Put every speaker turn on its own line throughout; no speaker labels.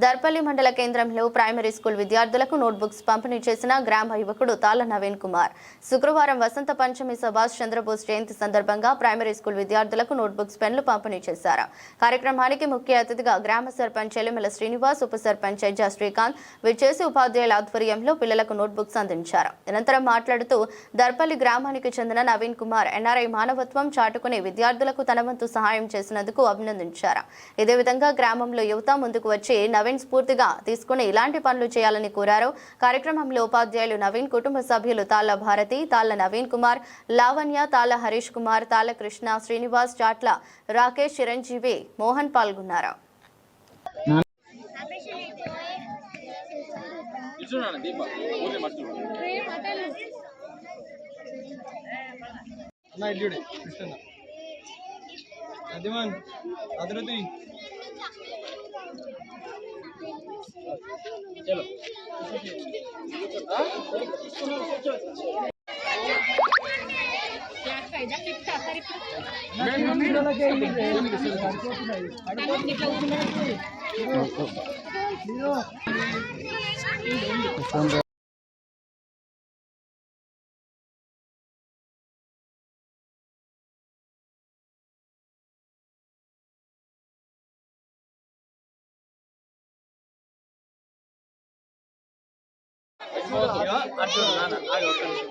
దర్పల్లి మండల కేంద్రంలో primary school విద్యార్థులకు నోట్బుక్స్ పంపిణీ చేసిన గ్రామ యువకుడు తాళ్ల నవీన్ కుమార్. శుక్రవారం వసంత పంచమి సుభాష్ చంద్రబోస్ జయంతి సందర్భంగా ప్రైమరీ స్కూల్ విద్యార్థులకు నోట్బుక్స్ పెన్లు పంపిణీ చేశారు. కార్యక్రమానికి ముఖ్య అతిథిగా గ్రామ సర్పంచ్ ఎలిమెల శ్రీనివాస్, ఉప సర్పంచ్ ఎజ్జా శ్రీకాంత్ విచ్చేసి ఉపాధ్యాయుల ఆధ్వర్యంలో పిల్లలకు నోట్బుక్స్ అందించారు. అనంతరం మాట్లాడుతూ దర్పల్లి గ్రామానికి చెందిన నవీన్ కుమార్ ఎన్ఆర్ఐ మానవత్వం చాటుకుని విద్యార్థులకు తన వంతు సహాయం చేసినందుకు అభినందించారు. ఇదే విధంగా గ్రామంలో యువత ముందుకు వచ్చి నవీన్ స్ఫూర్తిగా తీసుకుని ఇలాంటి పనులు చేయాలని కోరారు. కార్యక్రమంలో ఉపాధ్యాయులు నవీన్ కుటుంబ సభ్యులు తాళ్ల భారతి, తాళ్ల నవీన్ కుమార్, లావణ్య, తాళ్ల హరీష్ కుమార్, తాళ్ల కృష్ణ, శ్రీనివాస్, చాట్ల రాకేష్, చిరంజీవి, మోహన్ పాల్గొన్నారు.
चलो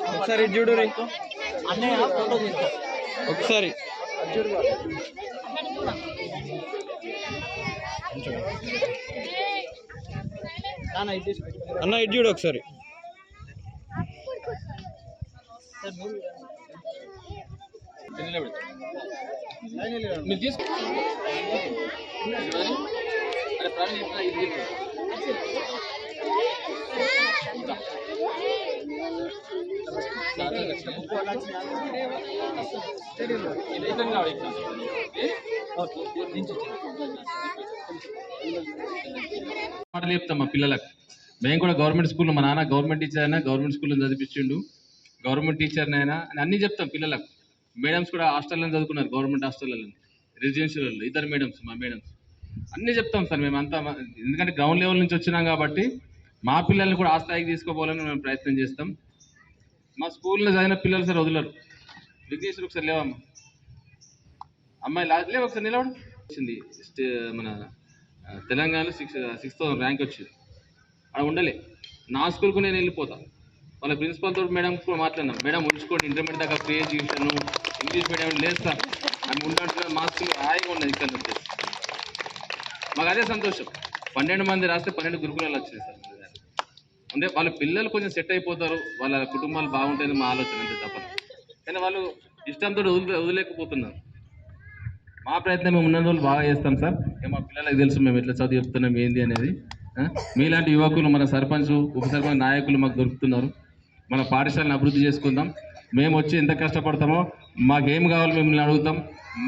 ఒకసారి చూడు అన్నయ్య ఫోటో తీసుకో ఒకసారి అన్న ఇది చూడు ఒకసారి మీరు తీసుకో
మాటలు చెప్తాం మా పిల్లలకు. మేము కూడా గవర్నమెంట్ స్కూల్లో, మా నాన్న గవర్నమెంట్ టీచర్ అయినా గవర్నమెంట్ స్కూల్లో చదివించిండు, గవర్నమెంట్ టీచర్నైనా అన్నీ చెప్తాం పిల్లలకు. మేడమ్స్ కూడా హాస్టల్లో చదువుకున్నారు, గవర్నమెంట్ హాస్టల్లో, రెసిడెన్షియల్లో ఇద్దరు మేడమ్స్, మా మేడమ్స్ అన్నీ చెప్తాం సార్ మేమంతా. ఎందుకంటే గ్రౌండ్ లెవెల్ నుంచి వచ్చినాం కాబట్టి మా పిల్లల్ని కూడా ఆ స్థాయికి తీసుకోపోవాలని మేము ప్రయత్నం చేస్తాం. మా స్కూల్లో చదివిన పిల్లలు సార్ వదలరు. విఘ్నేశ్వర్ ఒకసారి లేవమ్మా, అమ్మాయి లేవు ఒకసారి నిలవడం వచ్చింది. మన తెలంగాణలో 6,000 ర్యాంక్ వచ్చింది. అక్కడ ఉండలే. నా స్కూల్కు నేను వెళ్ళిపోతాను. వాళ్ళ ప్రిన్సిపల్ తోటి మేడం కూడా మాట్లాడినాం, మేడం ఉంచుకోండి, ఇంటర్మీడియట్ దాకా ఫ్రీ ఎడ్యుకేషన్, ఇంగ్లీష్ మీడియం లేదు సార్ అని ఉండాలంటే మా స్కూల్ హాయిగా ఉన్నది. ఇక్కడ నుంచి మాకు అదే సంతోషం. 12 మంది రాస్తే 12 గురుకులాలు వచ్చినాయి సార్. అంటే వాళ్ళ పిల్లలు కొంచెం సెట్ అయిపోతారు, వాళ్ళ కుటుంబాలు బాగుంటాయని మా ఆలోచన అంతే తప్ప. కానీ వాళ్ళు ఇష్టంతో వదిలేకపోతున్నారు. మా ప్రయత్నం మేము ఉన్న రోజులు బాగా చేస్తాం సార్. మా పిల్లలకు తెలుసు మేము ఎట్లా చదువు చెప్తున్నాం ఏంది అనేది. మీలాంటి యువకులు, మన సర్పంచ్, ఉప సర్పంచ్ నాయకులు మాకు దొరుకుతున్నారు. మన పాఠశాలను అభివృద్ధి చేసుకుందాం. మేము వచ్చి ఎంత కష్టపడతామో మాకేం కావాలో మిమ్మల్ని అడుగుతాం.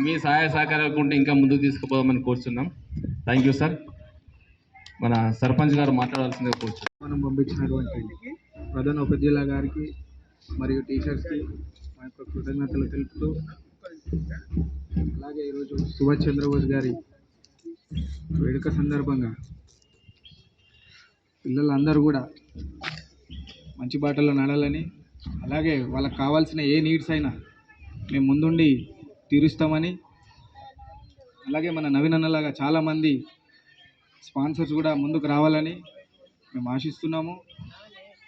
మీ సహాయ సహకారాలు ఉంటే ఇంకా ముందుకు తీసుకుపోదామని కోరుతున్నాం. Thank you sir. మన సర్పంచ్ గారు మాట్లాడాల్సిందిగా కోరుతున్నాం.
మనం పంపించినటువంటి ప్రధాన ఉపాధ్యాయుల గారికి మరియు టీచర్స్కి మా యొక్క కృతజ్ఞతలు తెలుపుతూ, అలాగే ఈరోజు సుభాష్ చంద్రబోస్ గారి వేడుక సందర్భంగా పిల్లలందరూ కూడా మంచి బాటలో నడాలని, అలాగే వాళ్ళకి కావాల్సిన ఏ నీడ్స్ అయినా మేము ముందుండి తీరుస్తామని, అలాగే మన నవీన్ అన్నలాగా చాలామంది స్పాన్సర్స్ కూడా ముందుకు రావాలని మేము ఆశిస్తున్నాము.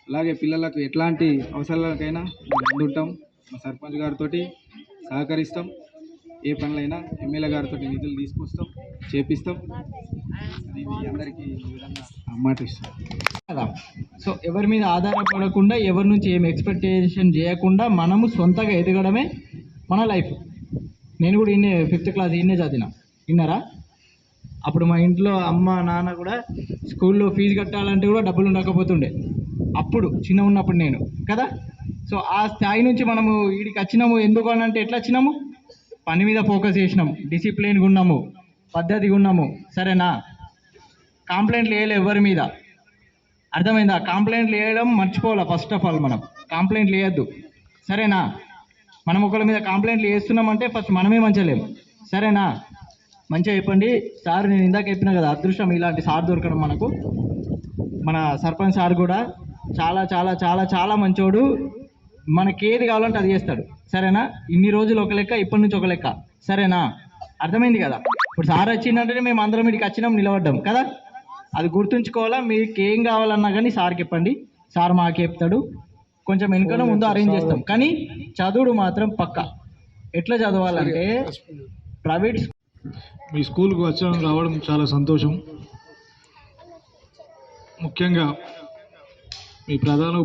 అలాగే పిల్లలకు ఎట్లాంటి అవసరాలకైనా మేము ముందుంటాం. మా సర్పంచ్ గారితో సహకరిస్తాం. ఏ పనులైనా ఎమ్మెల్యే గారితో నిధులు తీసుకొస్తాం, చేపిస్తాం అని మీ అందరికీ ఈ విధంగా మాట ఇస్తాం.
సో ఎవరి మీద ఆధారపడకుండా, ఎవరి నుంచి ఏం ఎక్స్పెక్టేషన్ చేయకుండా మనము సొంతగా ఎదగడమే మన లైఫ్. నేను కూడా 5th క్లాస్ చదివిన విన్నారా. అప్పుడు మా ఇంట్లో అమ్మ నాన్న కూడా స్కూల్లో ఫీజు కట్టాలంటే కూడా డబ్బులు ఉండకపోతుండే అప్పుడు, చిన్న ఉన్నప్పుడు నేను కదా. సో ఆ స్థాయి నుంచి మనము వీడికి వచ్చినాము. ఎందుకు అని అంటే ఎట్లా వచ్చినాము, పని మీద ఫోకస్ చేసినాము, డిసిప్లిన్గా ఉన్నాము, పద్ధతిగా ఉన్నాము. సరేనా. కంప్లైంట్లు వేయలే ఎవరి మీద, అర్థమైందా. కంప్లైంట్లు వేయడం మర్చిపోవాలి. ఫస్ట్ ఆఫ్ ఆల్ మనం కంప్లైంట్లు వేయద్దు, సరేనా. మనం ఒకళ్ళ మీద కంప్లైంట్లు వేస్తున్నామంటే ఫస్ట్ మనమే మంచలేము, సరేనా. మంచిగా చెప్పండి సార్. నేను ఇందాక చెప్పినా కదా, అదృష్టం ఇలాంటి సార్ దొరకడం మనకు. మన సర్పంచ్ సార్ కూడా చాలా చాలా చాలా చాలా మంచోడు. మనకి ఏది కావాలంటే అది చేస్తాడు. సరేనా? ఇన్ని రోజులు ఒక లెక్క, ఇప్పటి నుంచి ఒక లెక్క. సరేనా? అర్థమైంది కదా? ఇప్పుడు సార్ వచ్చిందంటేనే మేము అందరం ఇక్కడికి వచ్చినాం, నిలబడ్డాం కదా. అది గుర్తుంచుకోవాలా. మీకు ఏం కావాలన్నా కానీ సార్కి చెప్పండి, సార్ మాకు చెప్తాడు. కొంచెం వెనుకనో ముందు అరేంజ్ చేస్తాం, కానీ చదువుడు మాత్రం పక్కా. ఎట్లా చదవాలంటే ప్రైవేట్
మీ స్కూల్కి వచ్చడం రావడం చాలా సంతోషం. ముఖ్యంగా మీ ప్రధాన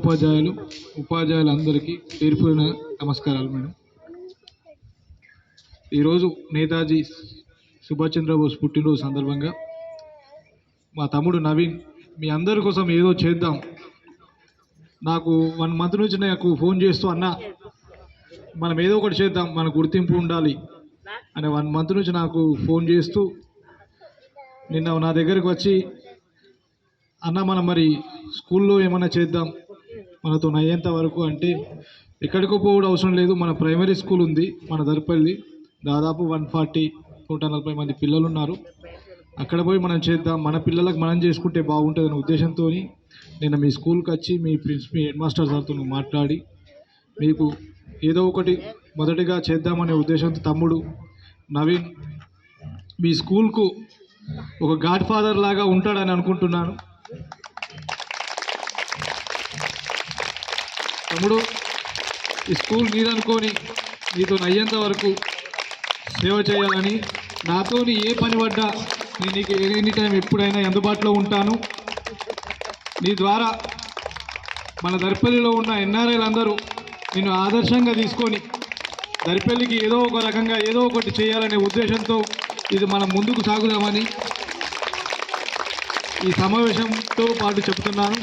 ఉపాధ్యాయులందరికీ పేరుపేరున నమస్కారాలు మేడం. ఈరోజు నేతాజీ సుభాష్ చంద్రబోస్ పుట్టినరోజు సందర్భంగా మా తమ్ముడు నవీన్ మీ అందరి కోసం ఏదో చేద్దాం, నాకు 1 month నుంచి నాకు ఫోన్ చేస్తూ అన్న మనం ఏదో ఒకటి చేద్దాం, మన గుర్తింపు ఉండాలి అని 1 month నుంచి నాకు ఫోన్ చేస్తూ నిన్న నా దగ్గరికి వచ్చి అన్న మనం మరి స్కూల్లో ఏమైనా చేద్దాం మనతో అయ్యేంత వరకు అంటే, ఎక్కడికో పోవడం అవసరం లేదు, మన ప్రైమరీ స్కూల్ ఉంది మన దర్పల్లి, దాదాపు 140-140 మంది పిల్లలు ఉన్నారు, అక్కడ పోయి మనం చేద్దాం, మన పిల్లలకు మనం చేసుకుంటే బాగుంటుందనే ఉద్దేశంతో నేను మీ స్కూల్కి వచ్చి మీ హెడ్ మాస్టర్ సార్తో మాట్లాడి మీకు ఏదో ఒకటి మొదటిగా చేద్దామనే ఉద్దేశంతో తమ్ముడు నవీన్ మీ స్కూల్కు ఒక గాడ్ ఫాదర్ లాగా ఉంటాడని అనుకుంటున్నాను. తమ్ముడు, ఈ స్కూల్ నీదనుకొని నీతో అయ్యేంత వరకు సేవ చేయాలని, నాతో ఏ పని పడ్డా నేను నీకు ఎనీ టైం ఎప్పుడైనా అందుబాటులో ఉంటాను. నీ ద్వారా మన దర్పల్లిలో ఉన్న ఎన్ఆర్ఐలు అందరూ నిన్ను ఆదర్శంగా తీసుకొని దర్పల్లికి ఏదో ఒక రకంగా ఏదో ఒకటి చేయాలనే ఉద్దేశంతో ఇది మనం ముందుకు సాగుదామని ఈ సమావేశంతో పాటు చెప్తున్నాను.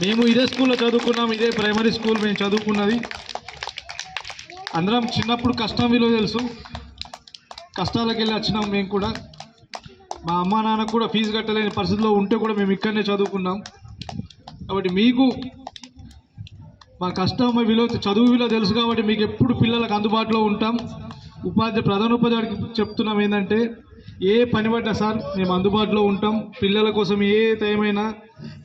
మేము ఇదే స్కూల్లో చదువుకున్నాం, ఇదే ప్రైమరీ స్కూల్ మేము చదువుకున్నది. అందరం చిన్నప్పుడు కష్టం విలువ తెలుసు, కష్టాలకు వెళ్ళి వచ్చినాం. మేము కూడా మా అమ్మా నాన్నకు కూడా ఫీజు కట్టలేని పరిస్థితిలో ఉంటే కూడా మేము ఇక్కడనే చదువుకున్నాం. కాబట్టి మీకు మా కష్టం విలువ, చదువు విలువ తెలుసు కాబట్టి మీకు ఎప్పుడు పిల్లలకు అందుబాటులో ఉంటాం. ప్రధాన ఉపాధ్యాయుడికి చెప్తున్నాం ఏంటంటే, ఏ పని పడ్డా సార్ మేము అందుబాటులో ఉంటాం, పిల్లల కోసం ఏ టైం అయినా